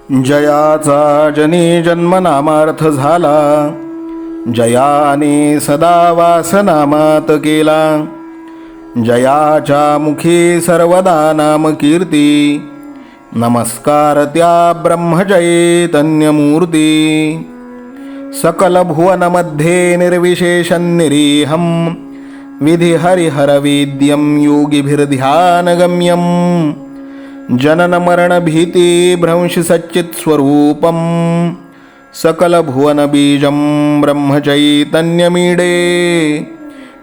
जयाचा जनी जन्मनामार्थ झाला, जयाने सदा वासनामात केला. जयाच्या मुखी सर्वदा नाम कीर्ती, नमस्कार त्या ब्रह्मचैतन्यमूर्ती. सकल भुवनमध्ये निर्विशेषं निरीहं, विधि हरिहरवेद्यं योगिभिर्ध्यानगम्यं. जनन मरण भीति भ्रंश सच्चित् स्वरूपं, सकल भुवन बीजं ब्रह्मचैतन्यमीडे.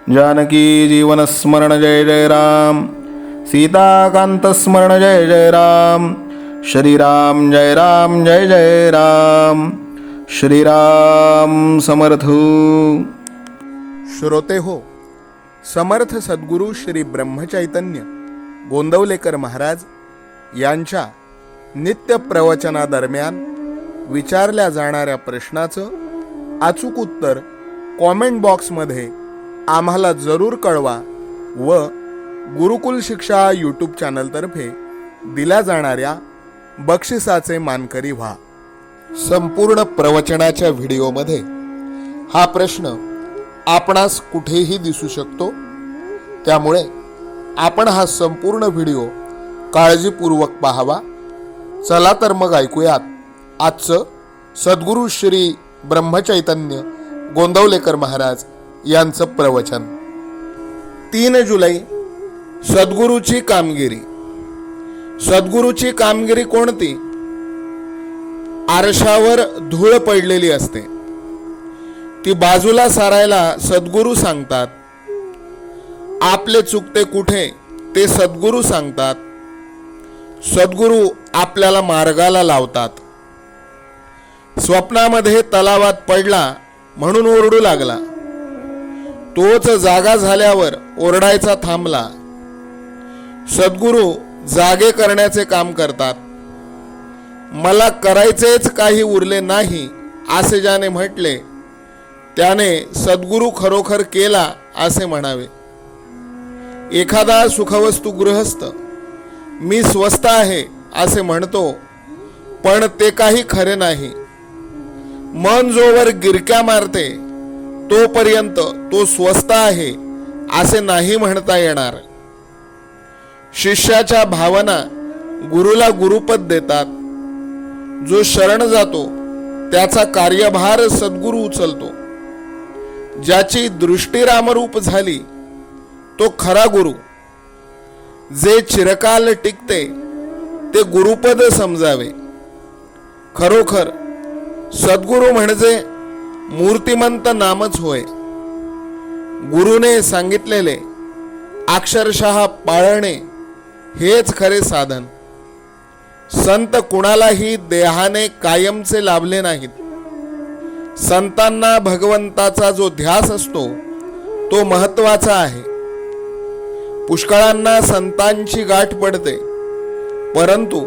जानकी जीवन स्मरण जय जय राम, सीताकांत स्मरण जय जय राम. श्रीराम जय राम जय जय राम. श्रीराम समर्थ. श्रोते हो, समर्थ सद्गुरू श्री ब्रह्मचैतन्य गोंदवलेकर महाराज यांच्या नित्य प्रवचनादरम्यान विचारल्या जाणाऱ्या प्रश्नाचं अचूक उत्तर कॉमेंट बॉक्समध्ये आम्हाला जरूर कळवा व गुरुकुल शिक्षा यूट्यूब चॅनलतर्फे दिल्या जाणाऱ्या बक्षिसाचे मानकरी व्हा. संपूर्ण प्रवचनाच्या व्हिडिओमध्ये हा प्रश्न आपणास कुठेही दिसू शकतो, त्यामुळे आपण हा संपूर्ण व्हिडिओ काळजीपूर्वक पाहावा. चला तर मग ऐकूयात आजचं सद्गुरू श्री ब्रह्मचैतन्य गोंदवलेकर महाराज यांचं प्रवचन. 3 जुलै सद्गुरूची कामगिरी. सद्गुरूची कामगिरी कोणती? आरशावर धूळ पडलेली असते, ती बाजूला सारायला सद्गुरू सांगतात. आपले चुकते कुठे ते सद्गुरू सांगतात. सद्गुरू आपल्याला मार्गाला लावतात. स्वप्नामध्ये तलावात पडला म्हणून ओरडू लागला, तोच जागा झाल्यावर ओरडायचा थांबला. सद्गुरू जागे करण्याचे काम करतात. मला करायचेच काही उरले नाही असे ज्याने म्हटले, त्याने सद्गुरू खरोखर केला असे म्हणावे. एखादा सुखवस्तू गृहस्थ मी स्वस्त आहे असे म्हणतो, पण ते काही खरे नाही. मन जोवर गिरक्या मारते तोपर्यंत तो स्वस्त आहे असे नाही म्हणता येणार. शिष्याच्या भावना गुरुला गुरुपद देतात. जो शरण जातो त्याचा कार्यभार सद्गुरू उचलतो. ज्याची दृष्टी रामरूप झाली तो खरा गुरु. जे चिरकाल टिकते ते गुरुपद समजावे. खरोखर सद्गुरू म्हणजे मूर्तिमंत नामच होय. गुरुने सांगितलेले अक्षरशः पाळणे हेच खरे साधन. संत कुणालाही देहाने कायमचे लाभले नाहीत. संतांना भगवंताचा जो ध्यास असतो तो महत्वाचा आहे. पुष्कळांना संतांची गाठ पडते, परंतु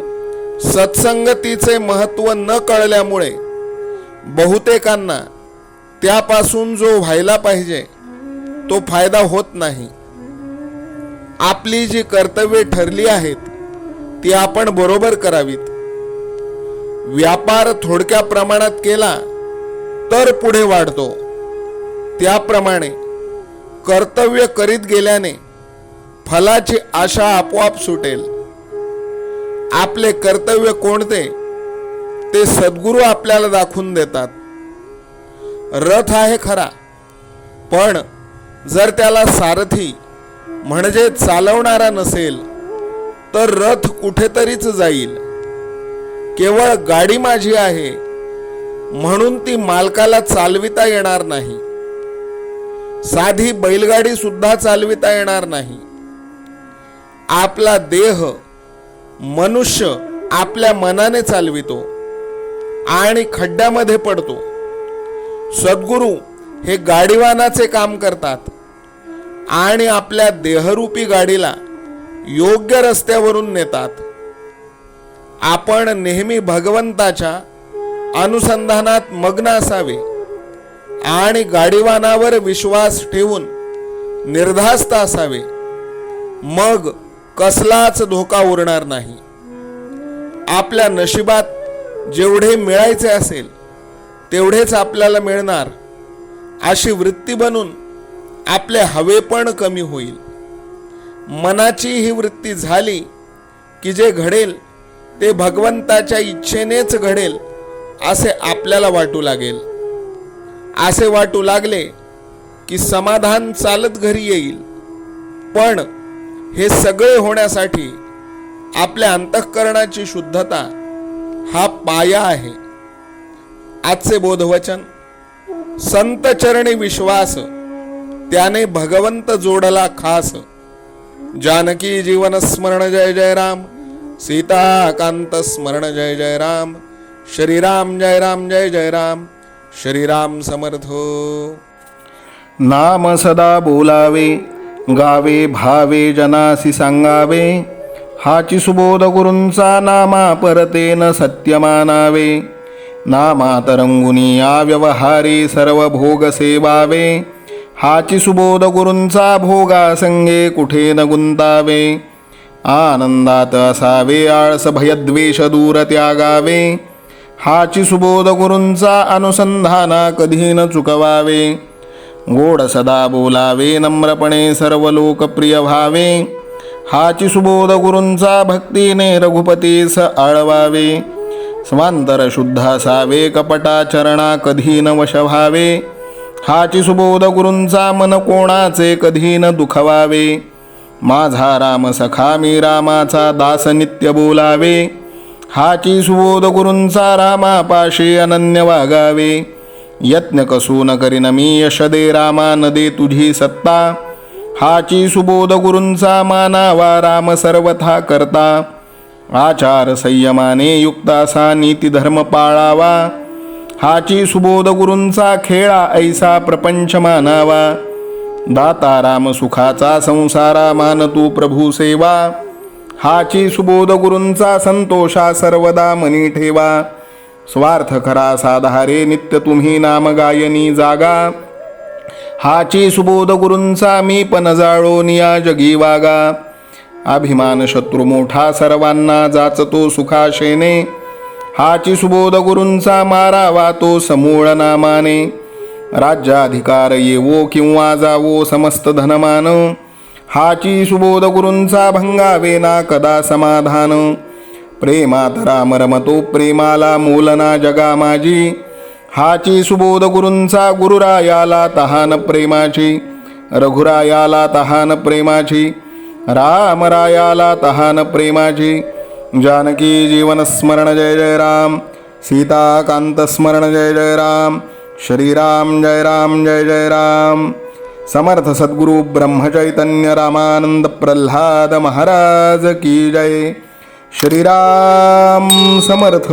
सत्संगतीचे महत्व न कळल्यामुळे बहुतेकांना त्यापासून जो व्हायला पाहिजे तो फायदा होत नाही. आपली जी कर्तव्ये ठरली आहेत ती आपण बरोबर करावीत. व्यापार थोडक्या प्रमाणात केला तर पुढे वाढतो, त्याप्रमाणे कर्तव्य करीत गेल्याने फलाची आशा आपोआप सुटेल. आपले कर्तव्य कोणते ते सद्गुरू आपल्याला दाखवून देतात. रथ आहे खरा, पण जर त्याला सारथी म्हणजे चालवणारा नसेल तर रथ कुठेतरीच जाईल. केवळ गाडी माझी आहे म्हणून ती मालकाला चालविता येणार नाही. साधी बैलगाडी सुद्धा चालविता येणार नाही. आपला देह मनुष्य आपल्या मनाने चालवितो आणि खड्ड्यामध्ये पडतो. सद्गुरू हे गाडीवानाचे काम करतात आणि आपल्या देहरूपी गाडीला योग्य रस्त्यावरून नेतात. आपण नेहमी भगवंताच्या अनुसंधानात मग्न असावे आणि गाडीवानावर विश्वास ठेवून निर्धास्त असावे. मग कसलाच धोका उरणार नाही. आपल्या नशिबात जेवढे मिळायचे असेल तेवढेच आपल्याला मिळणार अशी वृत्ती बनून आपले हवे पण कमी होईल. मनाची ही वृत्ती झाली की जे घडेल ते भगवंताच्या इच्छेनेच घडेल असे आपल्याला वाटू लागेल. असे वाटू लागले की समाधान चालत घरी येईल. पण हे सगळे होण्यासाठी आपल्या अंतःकरणाची शुद्धता हा पाया आहे. आजचे बोधवचन, संत चरणी विश्वास त्याने भगवंत जोडला खास. जानकी जीवन स्मरण जय जय राम, सीताकांत स्मरण जय जय राम. श्रीराम जय राम जय जय राम, श्रीराम समर्थ. नाम सदा बोलावे, गावे भावे जनासी सांगावे. हाची सुबोध गुरूंचा नामा परतेन सत्य मानावे. नामात रंगुनी या व्यवहारी सर्व भोग सेवावे. हाची सुबोध गुरूंचा भोगा संगे कुठे न गुंतावे. आनंदात असावे आळस भयद्वेष दूर त्यागावे. हाची सुबोध गुरूंचा अनुसंधाना कधी न चुकवावे. गोड सदा बोलावे नम्रपणे सर्व लोकप्रिय व्हावे. हाची सुबोध गुरूंचा भक्तीने रघुपतीस आळवावे. स्वांतर शुद्ध असावे कपटाचरणा कधी न वश व्हावे. हाची सुबोध गुरूंचा मन कोणाचे कधी न दुखवावे. माझा राम सखा मी रामाचा दास नित्य बोलावे. हाची सुबोध गुरूंचा रामापाशी अनन्य वागावे. यत्न कसून करीन मी यश दे रामा न दे तुझी सत्ता. हाची सुबोध गुरूंचा मानावा राम सर्वथा करता. आचार संयमाने युक्त असा नीती धर्म पाळावा. हाची सुबोध गुरूंचा खेळा ऐसा प्रपंच मानावा. दाता राम सुखाचा संसारा मान तू प्रभू सेवा. हाची सुबोध गुरूंचा संतोषा सर्वदा मनी ठेवा. स्वार्थ खरा साधारे नित्य तुम्ही नाम गायनी जागा. हाची सुबोध गुरूंचा मी पण जाळोन या जगी वागा. अभिमान शत्रू मोठा सर्वांना जाचतो सुखाशेने. हाची सुबोध गुरूंचा मारावा तो समूळ नामाने. राज्याधिकार येवो किंवा जावो समस्त धनमान. हाची सुबोध गुरूंचा भंगावे ना कदा समाधान. प्रेमात राम रमतो प्रेमाला मूलना जगा माझी. हाची सुबोध गुरूंचा गुरुरायाला तहान प्रेमाची. रघुरायाला तहान प्रेमाची. रामरायाला तहान प्रेमाची. जानकी जीवन स्मरण जय जय राम, सीताकांत स्मरण जय जय राम. श्रीराम जय राम जय जय राम. समर्थ सद्गुरु ब्रह्मचैतन्य रामानंद प्रल्हाद महाराज की जय. श्रीराम समर्थ.